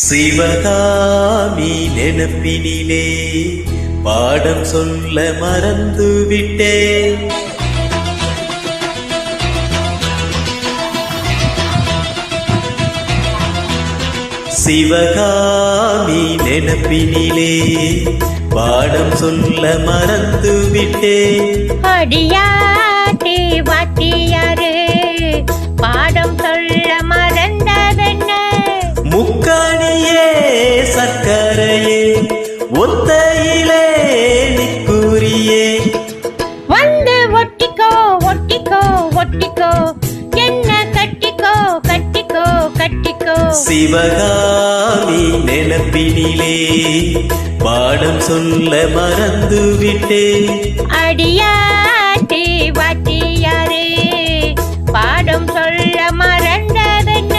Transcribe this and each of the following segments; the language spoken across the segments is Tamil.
சிவகாமி நெனப்பினிலே பாடம் சொல்ல மறந்து விட்டேன். சிவகாமி நெனப்பினிலே பாடம் சொல்ல மறந்து விட்டேன். அடியாத்தி வாத்தியாரு பாடம் சொல்ல மறந்ததென்ன? முக்காணியே சர்க்கரையே ஒத்தையிலே நிற்குறியே வந்து ஒட்டிக்கோ ஒட்டிக்கோ ஒட்டிக்கோ என்ன கட்டிக்கோ கட்டிக்கோ கட்டிக்கோ. சிவகாமி நெனப்பினிலே பாடம் சொல்ல மறந்து விட்டேன். அடியாத்தி வாத்தியாரு பாடம் சொல்ல மறந்ததென்ன?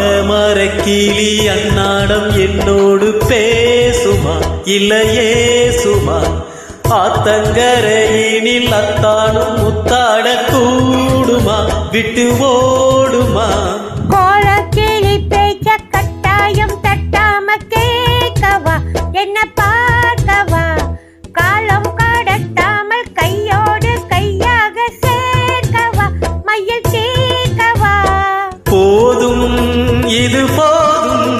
ஆலமரக்கிளி அன்னாடம் என்னோடு பேசுமா இல்லையே சுமா? ஆத்தங்கரையினில் அத்தானும் முத்தாட கூடுமா விட்டு ஓடுமா? கோலக்கிளி பேச்ச கட்டாயம் தட்டாம கேட்கவா என்ன பார்க்கவா? காலம் கடத்தாமல் கையோடு கையாக சேர்க்கவா மையில் தீர்க்கவா? போதும் இது போதும்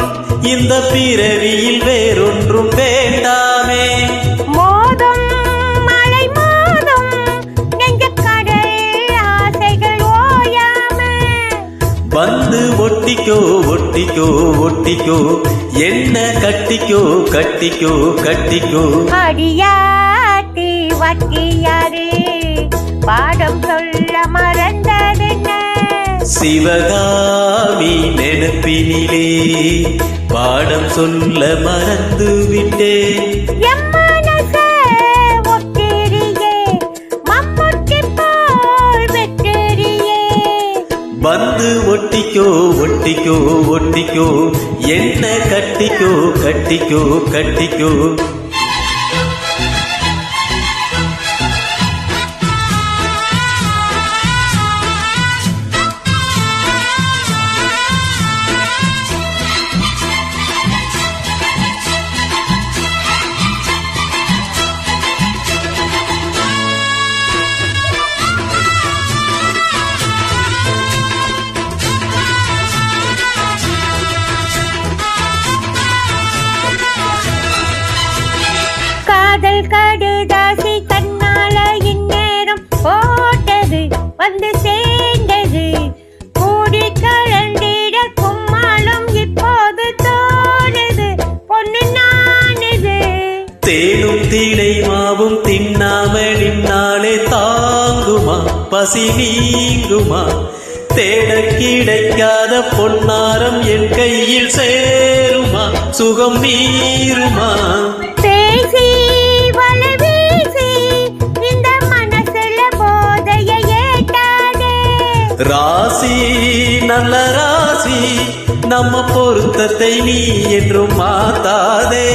இந்த பிறவியில் வேறொன்றும் வேண்டாமே. மோதும் மலை மோதும் நெஞ்ச கடல் ஆசைகள் ஓயாம வந்து ஒட்டிக்கோ ஒட்டிக்கோ ஒட்டிக்கோ என்ன கட்டிக்கோ கட்டிக்கோ கட்டிக்கோ. அடியாத்தி வாத்தியாரு பாடம் சொல்ல மறந்ததென்ன? சிவகாமி நெனப்பினிலே பாடம் சொல்ல மறந்து விட்டேன். என் மனசே ஒட்டிரியே மம்முட்டி போல் வெற்றிரியே. வந்து ஒட்டிக்கோ ஒட்டிக்கோ ஒட்டிக்கோ என்ன கட்டிக்கோ கட்டிக்கோ கட்டிக்கோ. காதல் கடுதாசி கண்ணால இந்நேரம் போட்டது வந்து சேர்ந்தது. கூடி கலந்திட கும்மாலும் இப்போது தோணுது பொண்ணு நானுது. தேனும் தீடை மாவும் தின்னாமல் நின்னாலே தாங்குமா பசி நீங்குமா? தேட கிடைக்காத பொன்னாரம் என் கையில் சேருமா சுகம் மீறுமா? பேசி வலை வீசி இந்த மனசுல போதைய ஏட்டாதே. ராசி நல்ல ராசி நம்ம பொருத்தத்தை நீ என்றும் மாத்தாதே.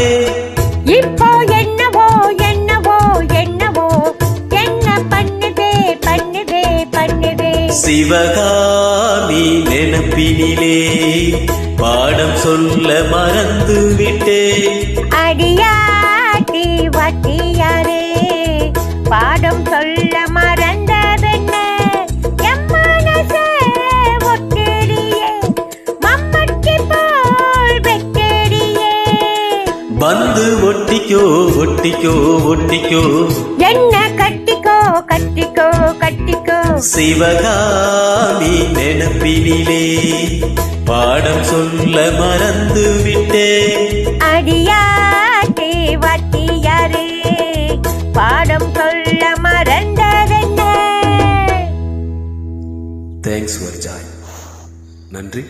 இப்போ என்னவோ என்னவோ என்னவோ என்ன பண்ணுதே பண்ணுதே பண்ணுதே. சிவகாமி நெனப்பினிலே பாடம் சொல்ல மறந்து விட்டேன். அடியாத்தி வாத்தியாரு பாடம் சொல்ல மறந்ததென்ன? என் மனசே ஒட்டிரியே மம்மட்டி போல் வெற்றிரியே. வந்து ஒட்டிக்கோ ஒட்டிக்கோ ஒட்டிக்கோ என்ன கட்டிக்கோ கட்டிக்கோ கட்டிக்கோ. சிவகாமி நெனப்பினிலே பாடம் சொல்ல மறந்து விட்டேன். அடியாத்தி வாத்தியாரு பாடம் சொல்ல மறந்ததென்ன? Thanks for joining. நன்றி.